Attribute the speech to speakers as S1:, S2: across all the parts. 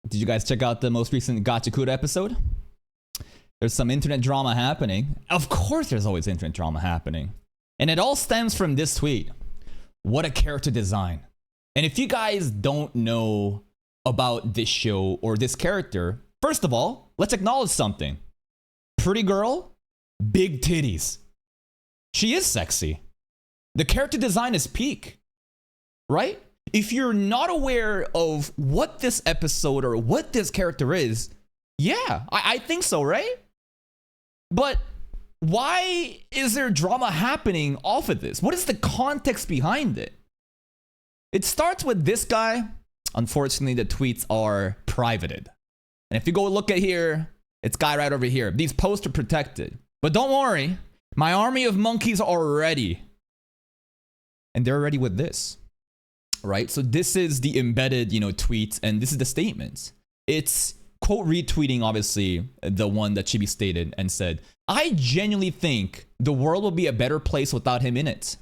S1: Did you guys check out the most recent Gachakuda episode? There's some internet drama happening. Of course there's always internet drama happening. And it all stems from this tweet. What a character design. And if you guys don't know about this show or this character, first of all, let's acknowledge something. Pretty girl, big titties. She is sexy. The character design is peak, right? If you're not aware of what this episode or what this character is, yeah, I think so, right? But why is there drama happening off of this? What is the context behind it? It starts with this guy. Unfortunately, the tweets are privated. And if you go look at here, it's guy right over here. These posts are protected. But don't worry, my army of monkeys are ready. And they're ready with this, right? So this is the embedded, tweet, and this is the statements. It's quote retweeting, obviously, the one that Chibi stated and said, I genuinely think the world will be a better place without him in it.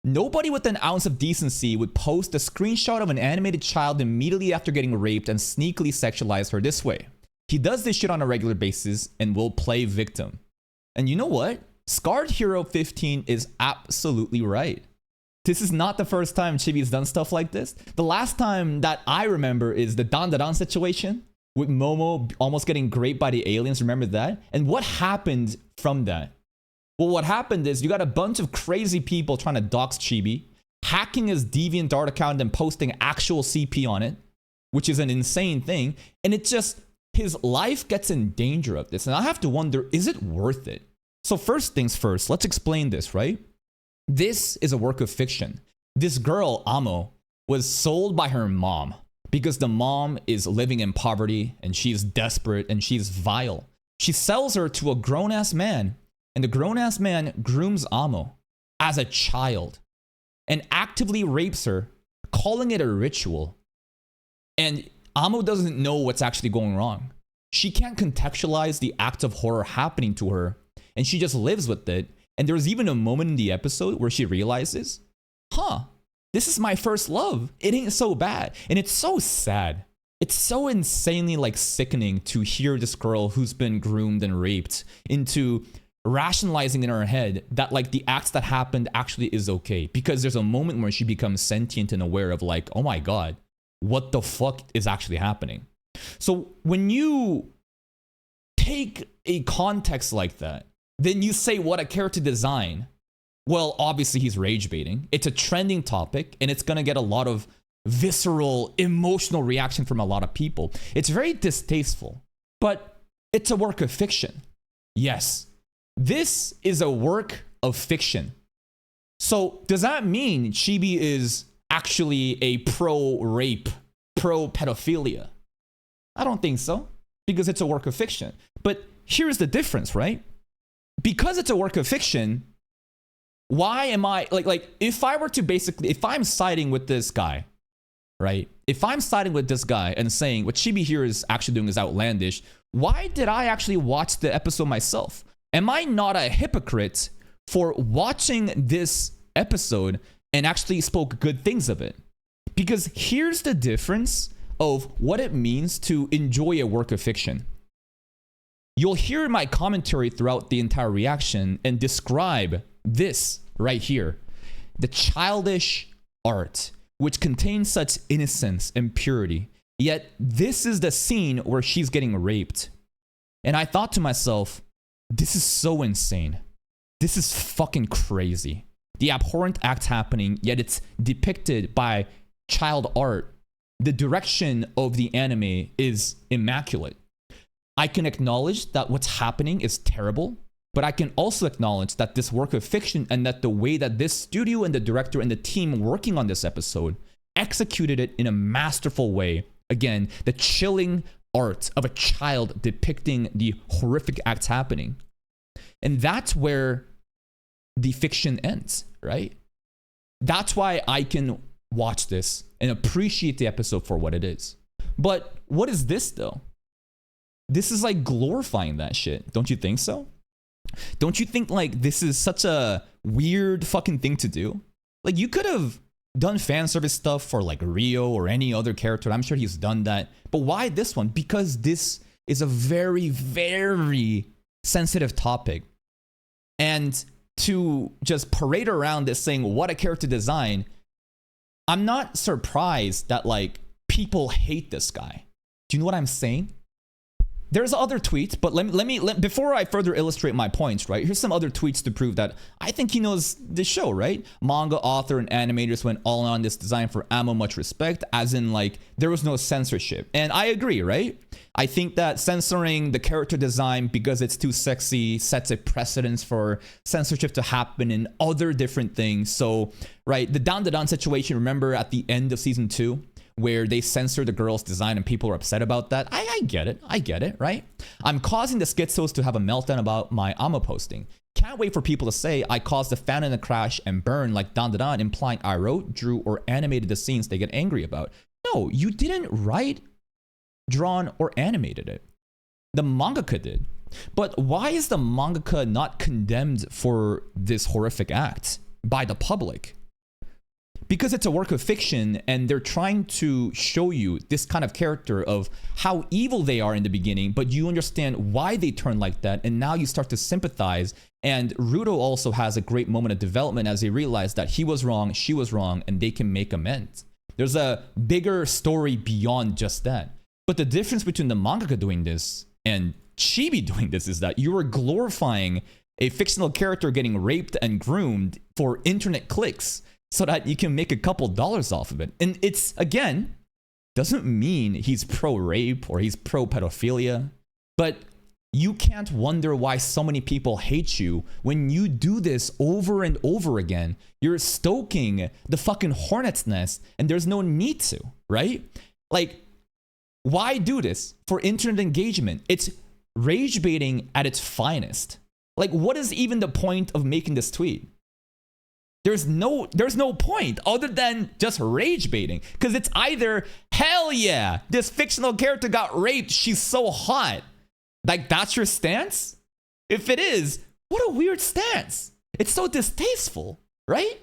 S1: Nobody with an ounce of decency would post a screenshot of an animated child immediately after getting raped and sneakily sexualize her this way. He does this shit on a regular basis and will play victim. And you know what? Scarred Hero 15 is absolutely right. This is not the first time Chibi's done stuff like this. The last time that I remember is the Dan situation with Momo almost getting raped by the aliens. Remember that? And what happened from that? Well, what happened is you got a bunch of crazy people trying to dox Chibi, hacking his DeviantArt account and posting actual CP on it, which is an insane thing. And it just, his life gets in danger of this. And I have to wonder, is it worth it? So first things first, let's explain this, right? This is a work of fiction. This girl, Amo, was sold by her mom because the mom is living in poverty and she's desperate and she's vile. She sells her to a grown-ass man, and the grown-ass man grooms Amo as a child and actively rapes her, calling it a ritual. And Amo doesn't know what's actually going wrong. She can't contextualize the act of horror happening to her, and she just lives with it. And there's even a moment in the episode where she realizes, this is my first love. It ain't so bad. And it's so sad. It's so insanely sickening to hear this girl who's been groomed and raped into rationalizing in her head that the acts that happened actually is okay. Because there's a moment where she becomes sentient and aware of oh my God, what the fuck is actually happening? So when you take a context like that, then you say, what a character design. Well, obviously he's rage baiting. It's a trending topic and it's gonna get a lot of visceral, emotional reaction from a lot of people. It's very distasteful, but it's a work of fiction. Yes, this is a work of fiction. So does that mean Chibi is actually a pro-rape, pro-pedophilia? I don't think so, because it's a work of fiction. But here's the difference, right? Because it's a work of fiction, why am I, if I were to if I'm siding with this guy, right? If I'm siding with this guy and saying what Chibi here is actually doing is outlandish, why did I actually watch the episode myself? Am I not a hypocrite for watching this episode and actually spoke good things of it? Because here's the difference of what it means to enjoy a work of fiction. You'll hear my commentary throughout the entire reaction and describe this right here. The childish art, which contains such innocence and purity. Yet this is the scene where she's getting raped. And I thought to myself, this is so insane. This is fucking crazy. The abhorrent act happening, yet it's depicted by child art. The direction of the anime is immaculate. I can acknowledge that what's happening is terrible, but I can also acknowledge that this work of fiction and that the way that this studio and the director and the team working on this episode executed it in a masterful way. Again, the chilling art of a child depicting the horrific acts happening. And that's where the fiction ends, right? That's why I can watch this and appreciate the episode for what it is. But what is this though? This is glorifying that shit. Don't you think so? Don't you think this is such a weird fucking thing to do? You could have done fan service stuff for like Rio or any other character. I'm sure he's done that. But why this one? Because this is a very, very sensitive topic. And to just parade around this saying, what a character design, I'm not surprised that like people hate this guy. Do you know what I'm saying? There's other tweets, but before I further illustrate my points, right? Here's some other tweets to prove that I think he knows the show, right? Manga author and animators went all on this design for ammo, much respect, as in like there was no censorship. And I agree, right? I think that censoring the character design because it's too sexy sets a precedence for censorship to happen in other different things. So, right, the Dan situation, remember at the end of season 2? Where they censor the girl's design and people are upset about that. I get it, right? I'm causing the schizos to have a meltdown about my AMA posting. Can't wait for people to say I caused the fan in a crash and burn like Dan, implying I wrote, drew, or animated the scenes they get angry about. No, you didn't write, drawn, or animated it. The mangaka did. But why is the mangaka not condemned for this horrific act by the public? Because it's a work of fiction and they're trying to show you this kind of character of how evil they are in the beginning, but you understand why they turn like that, and now you start to sympathize. And Rudo also has a great moment of development as he realized that he was wrong, she was wrong, and they can make amends. There's a bigger story beyond just that. But the difference between the mangaka doing this and Chibi doing this is that you are glorifying a fictional character getting raped and groomed for internet clicks, so that you can make a couple dollars off of it. And it's, again, doesn't mean he's pro-rape or he's pro-pedophilia, but you can't wonder why so many people hate you when you do this over and over again. You're stoking the fucking hornet's nest and there's no need to, right? Like, why do this for internet engagement? It's rage baiting at its finest. Like, what is even the point of making this tweet? There's no point other than just rage baiting, because it's either hell yeah, this fictional character got raped, she's so hot, like that's your stance. If it is, what a weird stance. It's so distasteful, right?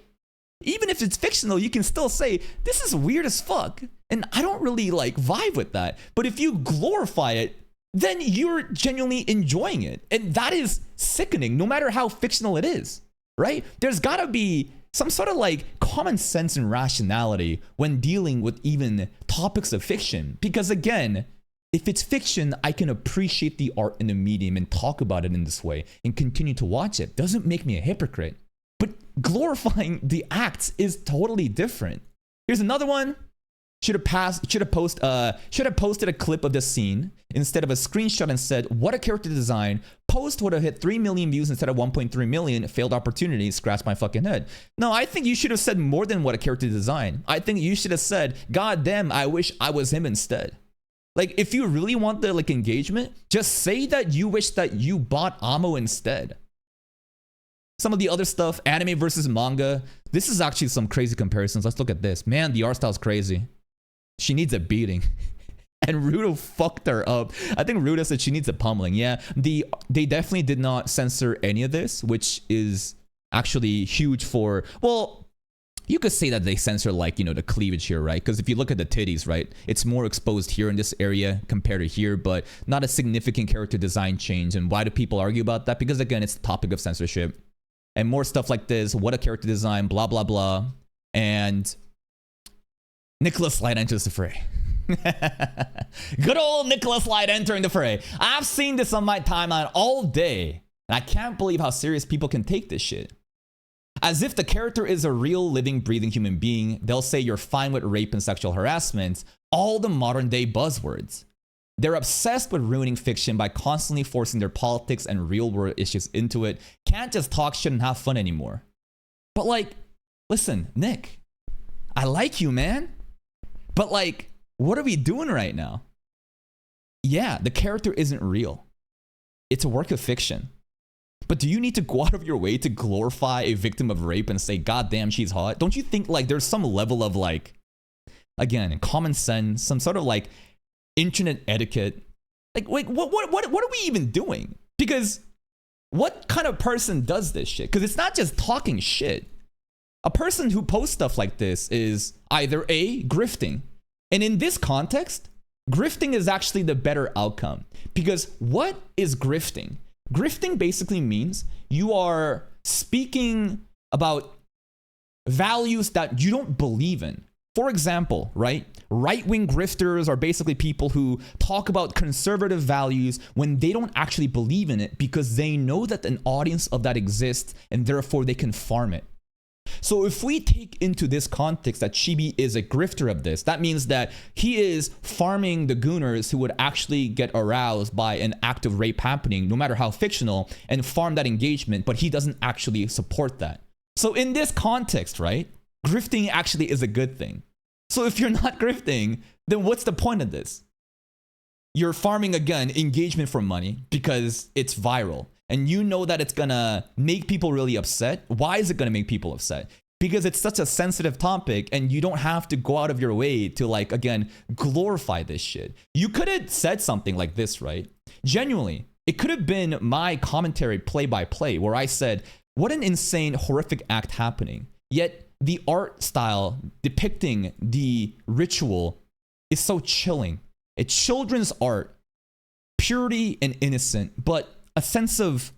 S1: Even if it's fictional, you can still say this is weird as fuck, and I don't really like vibe with that. But if you glorify it, then you're genuinely enjoying it, and that is sickening, no matter how fictional it is. Right? There's gotta be some sort of like common sense and rationality when dealing with even topics of fiction. Because again, if it's fiction, I can appreciate the art in the medium and talk about it in this way and continue to watch it. Doesn't make me a hypocrite. But glorifying the acts is totally different. Here's another one. Should have posted a clip of this scene instead of a screenshot and said, what a character design. Post would have hit 3 million views instead of 1.3 million. Failed opportunity. Scratch my fucking head. No, I think you should have said more than what a character design. I think you should have said, God damn, I wish I was him instead. Like, if you really want the like engagement, just say that you wish that you bought Amo instead. Some of the other stuff, anime versus manga. This is actually some crazy comparisons. Let's look at this. Man, the art style's crazy. She needs a beating. And Rudo fucked her up. I think Rudo said she needs a pummeling. Yeah, they definitely did not censor any of this, which is actually huge for, well, you could say that they censor like, you know, the cleavage here, right? Because if you look at the titties, right, it's more exposed here in this area compared to here, but not a significant character design change. And why do people argue about that? Because again, it's the topic of censorship. And more stuff like this, what a character design, blah, blah, blah. And Nicholas Light enters the fray. Good old Nicholas Light entering the fray. I've seen this on my timeline all day, and I can't believe how serious people can take this shit. As if the character is a real living, breathing human being, they'll say you're fine with rape and sexual harassment, all the modern day buzzwords. They're obsessed with ruining fiction by constantly forcing their politics and real world issues into it. Can't just talk shit and have fun anymore. But like, listen, Nick, I like you, man. But like, what are we doing right now? Yeah, the character isn't real. It's a work of fiction. But do you need to go out of your way to glorify a victim of rape and say, God damn, she's hot? Don't you think like there's some level of like, again, common sense, some sort of like internet etiquette? Like what are we even doing? Because what kind of person does this shit? Because it's not just talking shit. A person who posts stuff like this is either A, grifting. And in this context, grifting is actually the better outcome. Because what is grifting? Grifting basically means you are speaking about values that you don't believe in. For example, right-wing grifters are basically people who talk about conservative values when they don't actually believe in it because they know that an audience of that exists and therefore they can farm it. So if we take into this context that CHIBI is a grifter of this, that means that he is farming the gooners who would actually get aroused by an act of rape happening, no matter how fictional, and farm that engagement, but he doesn't actually support that. So in this context, right, grifting actually is a good thing. So if you're not grifting, then what's the point of this? You're farming, again, engagement for money because it's viral. And you know that it's gonna make people really upset. Why is it gonna make people upset? Because it's such a sensitive topic and you don't have to go out of your way to, like, again, glorify this shit. You could have said something like this, right? Genuinely, it could have been my commentary play-by-play where I said, what an insane, horrific act happening. Yet the art style depicting the ritual is so chilling. It's children's art, purity and innocent, but a sense of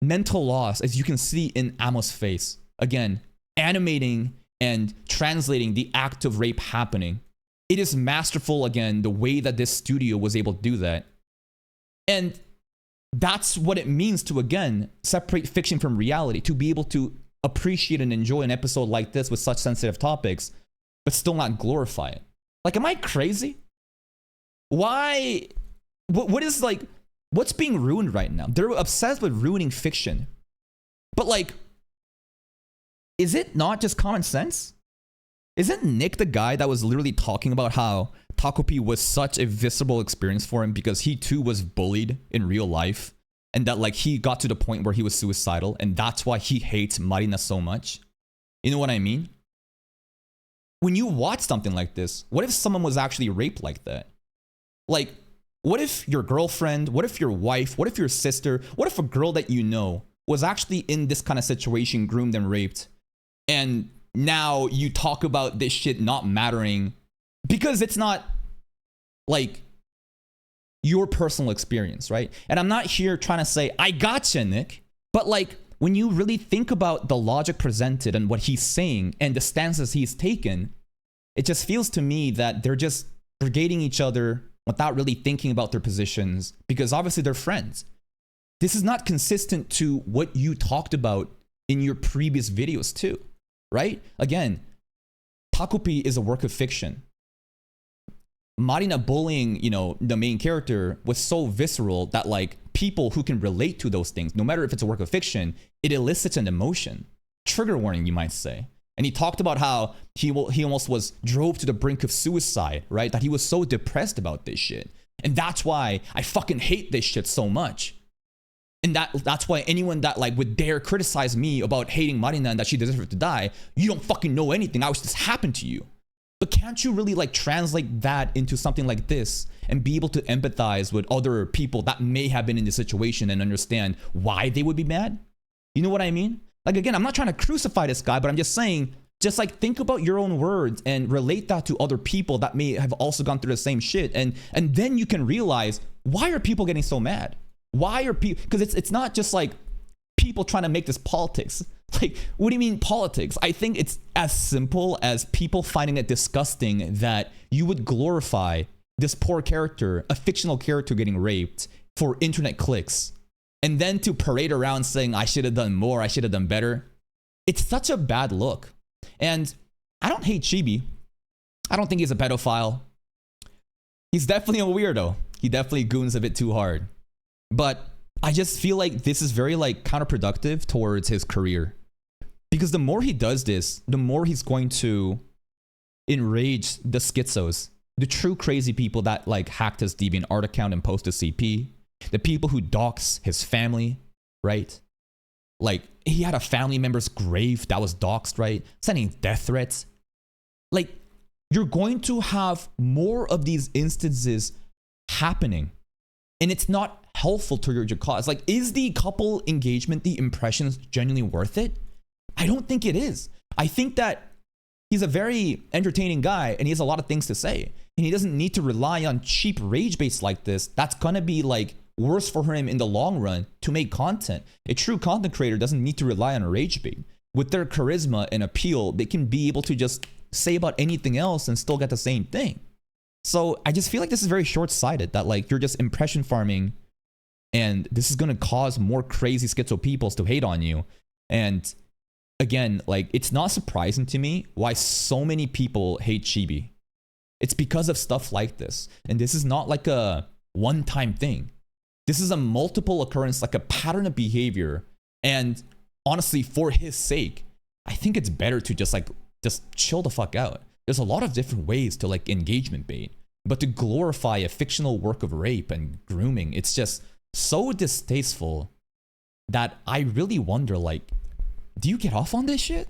S1: mental loss, as you can see in Amo's face. Again, animating and translating the act of rape happening. It is masterful, again, the way that this studio was able to do that. And that's what it means to, again, separate fiction from reality, to be able to appreciate and enjoy an episode like this with such sensitive topics, but still not glorify it. Like, am I crazy? Why? What is, like, what's being ruined right now? They're obsessed with ruining fiction. But, like, is it not just common sense? Isn't Nick the guy that was literally talking about how Takopi was such a visceral experience for him because he too was bullied in real life, and that, like, he got to the point where he was suicidal, and that's why he hates Marina so much? You know what I mean? When you watch something like this, what if someone was actually raped like that? Like, what if your girlfriend, what if your wife, what if your sister, what if a girl that you know was actually in this kind of situation, groomed and raped, and now you talk about this shit not mattering because it's not, like, your personal experience, right? And I'm not here trying to say, I gotcha, Nick, but, like, when you really think about the logic presented and what he's saying and the stances he's taken, it just feels to me that they're just brigading each other without really thinking about their positions, because obviously they're friends. This is not consistent to what you talked about in your previous videos too, right? Again, Takopi is a work of fiction. Marina bullying, you know, the main character was so visceral that, like, people who can relate to those things, no matter if it's a work of fiction, it elicits an emotion. Trigger warning, you might say. And he talked about how he almost was drove to the brink of suicide, right? That he was so depressed about this shit. And that's why I fucking hate this shit so much. And that's why anyone that, like, would dare criticize me about hating Marina and that she deserved to die, you don't fucking know anything. How this happened to you? But can't you really, like, translate that into something like this and be able to empathize with other people that may have been in this situation and understand why they would be mad? You know what I mean? Like, again, I'm not trying to crucify this guy, but I'm just saying, just, like, think about your own words and relate that to other people that may have also gone through the same shit. And then you can realize, why are people getting so mad? Why are people, because it's not just, like, people trying to make this politics. Like, what do you mean politics? I think it's as simple as people finding it disgusting that you would glorify this poor character, a fictional character getting raped for internet clicks, and then to parade around saying, I should have done more, I should have done better. It's such a bad look. And I don't hate CHIBI. I don't think he's a pedophile. He's definitely a weirdo. He definitely goons a bit too hard. But I just feel like this is very, like, counterproductive towards his career. Because the more he does this, the more he's going to enrage the schizos, the true crazy people that, like, hacked his DeviantArt account and posted CP, the people who dox his family, right? Like, he had a family member's grave that was doxed, right? Sending death threats. Like, you're going to have more of these instances happening, and it's not helpful to your cause. Like, is the couple engagement, the impressions, genuinely worth it? I don't think it is. I think that he's a very entertaining guy and he has a lot of things to say. And he doesn't need to rely on cheap rage baits like this. That's gonna be like worse for him in the long run to make content. A true content creator doesn't need to rely on a rage bait. With their charisma and appeal, they can be able to just say about anything else and still get the same thing. So I just feel like this is very short-sighted, that like you're just impression farming and this is gonna cause more crazy schizo peoples to hate on you. And again, like it's not surprising to me why so many people hate Chibi. It's because of stuff like this. And this is not like a one-time thing. This is a multiple occurrence, like a pattern of behavior. And honestly, for his sake, I think it's better to just chill the fuck out. There's a lot of different ways to like engagement bait, but to glorify a fictional work of rape and grooming, it's just so distasteful that I really wonder, like, do you get off on this shit?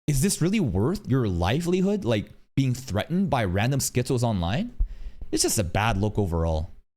S1: Is this really worth your livelihood, like being threatened by random schizos online? It's just a bad look overall.